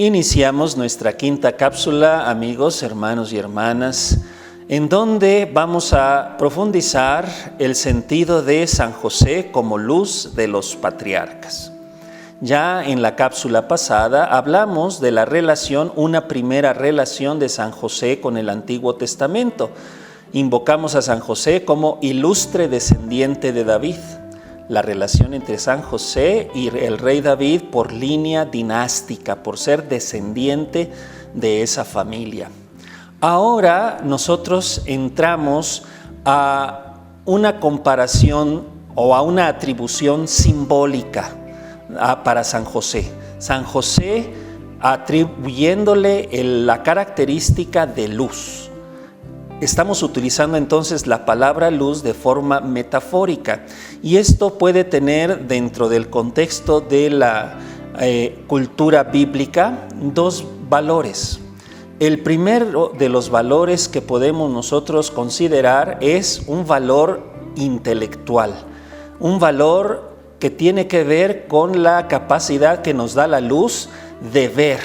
Iniciamos nuestra quinta cápsula, amigos, hermanos y hermanas, en donde vamos a profundizar el sentido de San José como luz de los patriarcas. Ya en la cápsula pasada hablamos de la relación, una primera relación de San José con el Antiguo Testamento. Invocamos a San José como ilustre descendiente de David. La relación entre San José y el rey David por línea dinástica, por ser descendiente de esa familia. Ahora nosotros entramos a una comparación o a una atribución simbólica para San José. San José atribuyéndole la característica de luz. Estamos utilizando entonces la palabra luz de forma metafórica y esto puede tener dentro del contexto de la cultura bíblica dos valores. El primero de los valores que podemos nosotros considerar es un valor intelectual, un valor que tiene que ver con la capacidad que nos da la luz de ver.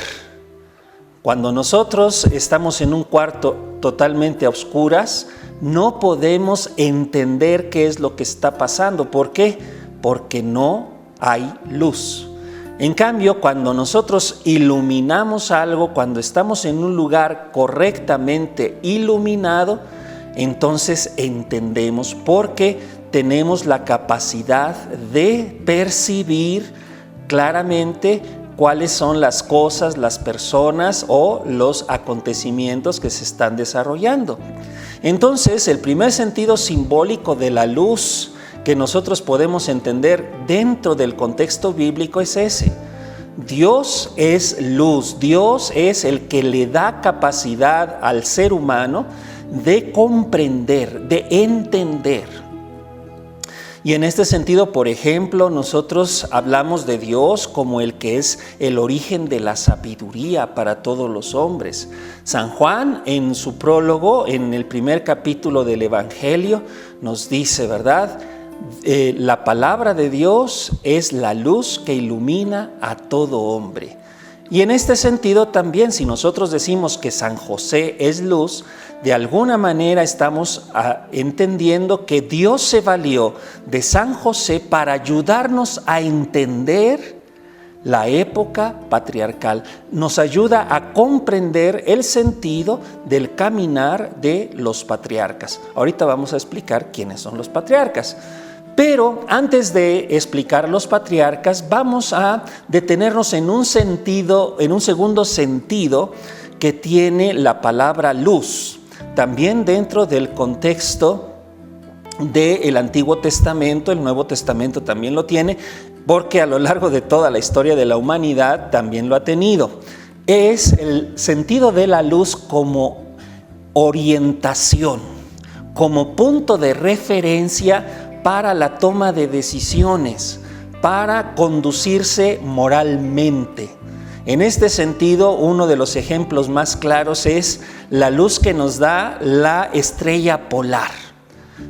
Cuando nosotros estamos en un cuarto totalmente a oscuras, no podemos entender qué es lo que está pasando. ¿Por qué? Porque no hay luz. En cambio, cuando nosotros iluminamos algo, cuando estamos en un lugar correctamente iluminado, entonces entendemos porque tenemos la capacidad de percibir claramente cuáles son las cosas, las personas o los acontecimientos que se están desarrollando. Entonces, el primer sentido simbólico de la luz que nosotros podemos entender dentro del contexto bíblico es ese. Dios es luz, Dios es el que le da capacidad al ser humano de comprender, de entender. Y en este sentido, por ejemplo, nosotros hablamos de Dios como el que es el origen de la sabiduría para todos los hombres. San Juan, en su prólogo, en el primer capítulo del Evangelio, nos dice, ¿verdad? La palabra de Dios es la luz que ilumina a todo hombre. Y en este sentido también, si nosotros decimos que San José es luz, de alguna manera estamos entendiendo que Dios se valió de San José para ayudarnos a entender la época patriarcal. Nos ayuda a comprender el sentido del caminar de los patriarcas. Ahorita vamos a explicar quiénes son los patriarcas. Pero antes de explicar los patriarcas, vamos a detenernos en un segundo sentido que tiene la palabra luz. También dentro del contexto del Antiguo Testamento, el Nuevo Testamento también lo tiene, porque a lo largo de toda la historia de la humanidad también lo ha tenido. Es el sentido de la luz como orientación, como punto de referencia para la toma de decisiones, para conducirse moralmente. En este sentido, uno de los ejemplos más claros es la luz que nos da la estrella polar,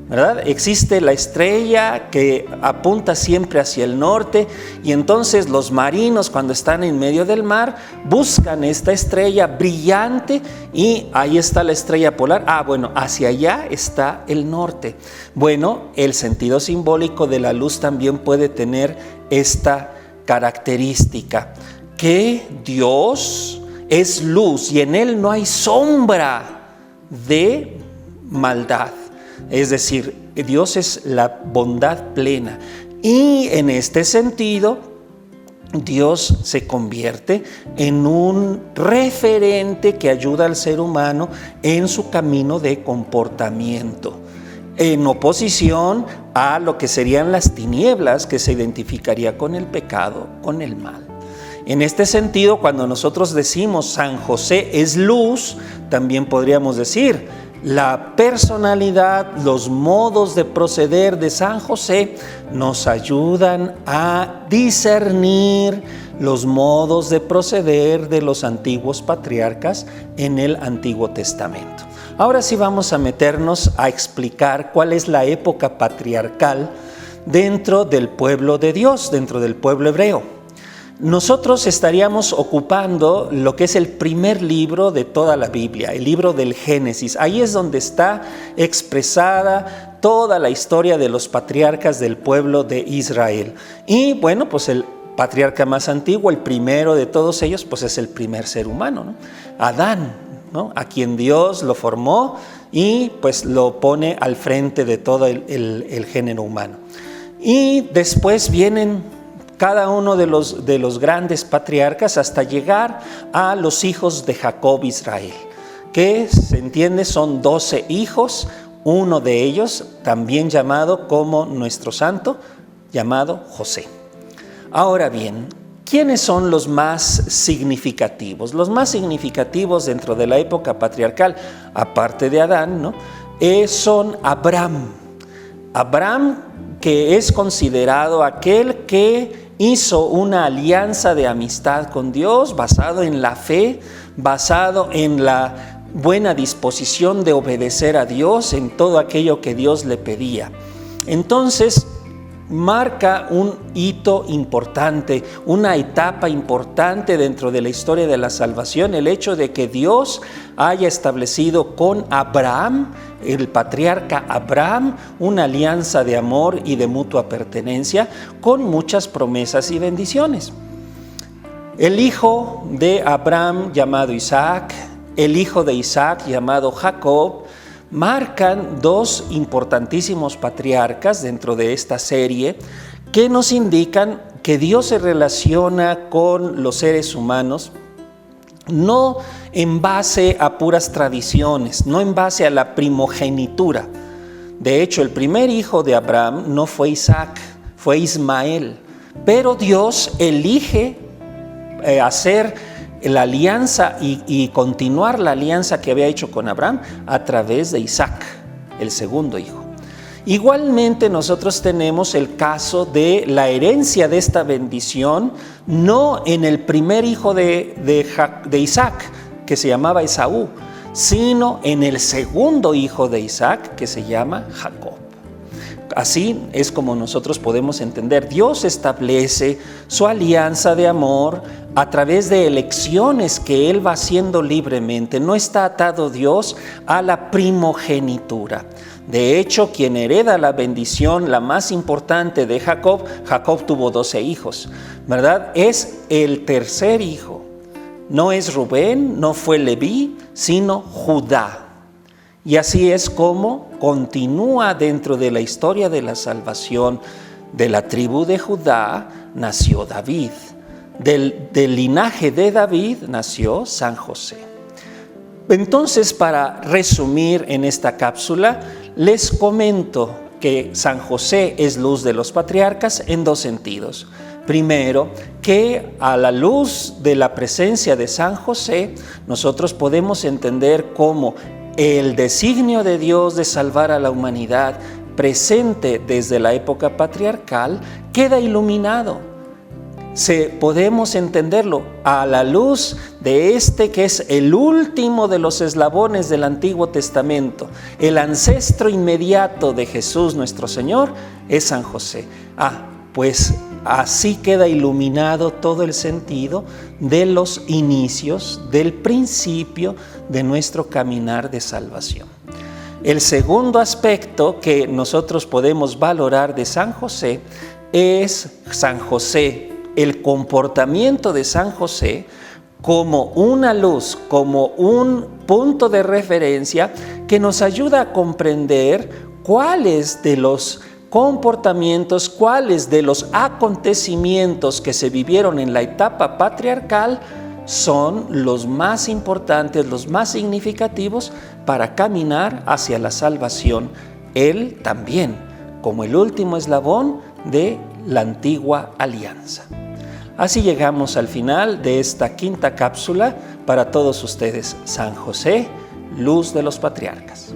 ¿verdad? Existe la estrella que apunta siempre hacia el norte y entonces los marinos cuando están en medio del mar buscan esta estrella brillante y ahí está la estrella polar. Bueno, hacia allá está el norte. Bueno, el sentido simbólico de la luz también puede tener esta característica, que Dios es luz y en Él no hay sombra de maldad. Es decir, Dios es la bondad plena y en este sentido Dios se convierte en un referente que ayuda al ser humano en su camino de comportamiento, en oposición a lo que serían las tinieblas que se identificaría con el pecado, con el mal. En este sentido, cuando nosotros decimos San José es luz, también podríamos decir la personalidad, los modos de proceder de San José nos ayudan a discernir los modos de proceder de los antiguos patriarcas en el Antiguo Testamento. Ahora sí vamos a meternos a explicar cuál es la época patriarcal dentro del pueblo de Dios, dentro del pueblo hebreo. nosotros estaríamos ocupando lo que es el primer libro de toda la Biblia, el libro del Génesis. Ahí es donde está expresada toda la historia de los patriarcas del pueblo de Israel. Y bueno, pues el patriarca más antiguo, el primero de todos ellos, pues es el primer ser humano, ¿no? Adán, ¿no? A quien Dios lo formó y pues lo pone al frente de todo el género humano. Y después vienen cada uno de los grandes patriarcas hasta llegar a los hijos de Jacob Israel, que se entiende son 12 hijos, uno de ellos también llamado como nuestro santo, llamado José. Ahora bien, ¿quiénes son los más significativos? Los más significativos dentro de la época patriarcal, aparte de Adán, ¿no? Son Abraham. Abraham, que es considerado aquel que hizo una alianza de amistad con Dios basado en la fe, basado en la buena disposición de obedecer a Dios en todo aquello que Dios le pedía. Entonces, marca un hito importante, una etapa importante dentro de la historia de la salvación, el hecho de que Dios haya establecido con Abraham, el patriarca Abraham, una alianza de amor y de mutua pertenencia con muchas promesas y bendiciones. El hijo de Abraham llamado Isaac, el hijo de Isaac llamado Jacob, marcan dos importantísimos patriarcas dentro de esta serie que nos indican que Dios se relaciona con los seres humanos no en base a puras tradiciones, no en base a la primogenitura. De hecho, el primer hijo de Abraham no fue Isaac, fue Ismael, pero Dios elige hacer la alianza y continuar la alianza que había hecho con Abraham a través de Isaac, el segundo hijo. Igualmente nosotros tenemos el caso de la herencia de esta bendición, no en el primer hijo de Isaac, que se llamaba Esaú, sino en el segundo hijo de Isaac, que se llama Jacob. Así es como nosotros podemos entender. Dios establece su alianza de amor a través de elecciones que Él va haciendo libremente. No está atado Dios a la primogenitura. De hecho, quien hereda la bendición, la más importante de Jacob, Jacob tuvo 12 hijos, ¿verdad? Es el tercer hijo. No es Rubén, no fue Leví, sino Judá. Y así es como continúa dentro de la historia de la salvación. De la tribu de Judá nació David. Del linaje de David nació San José. Entonces, para resumir en esta cápsula, les comento que San José es luz de los patriarcas en dos sentidos. Primero, que a la luz de la presencia de San José, nosotros podemos entender cómo el designio de Dios de salvar a la humanidad presente desde la época patriarcal queda iluminado. Podemos entenderlo a la luz de este que es el último de los eslabones del Antiguo Testamento. El ancestro inmediato de Jesús nuestro Señor es San José. Pues así queda iluminado todo el sentido de los inicios, del principio de nuestro caminar de salvación. El segundo aspecto que nosotros podemos valorar de San José es San José, el comportamiento de San José como una luz, como un punto de referencia que nos ayuda a comprender cuáles de los comportamientos, cuáles de los acontecimientos que se vivieron en la etapa patriarcal son los más importantes, los más significativos para caminar hacia la salvación. Él también, como el último eslabón de la antigua alianza. Así llegamos al final de esta quinta cápsula para todos ustedes. San José, luz de los patriarcas.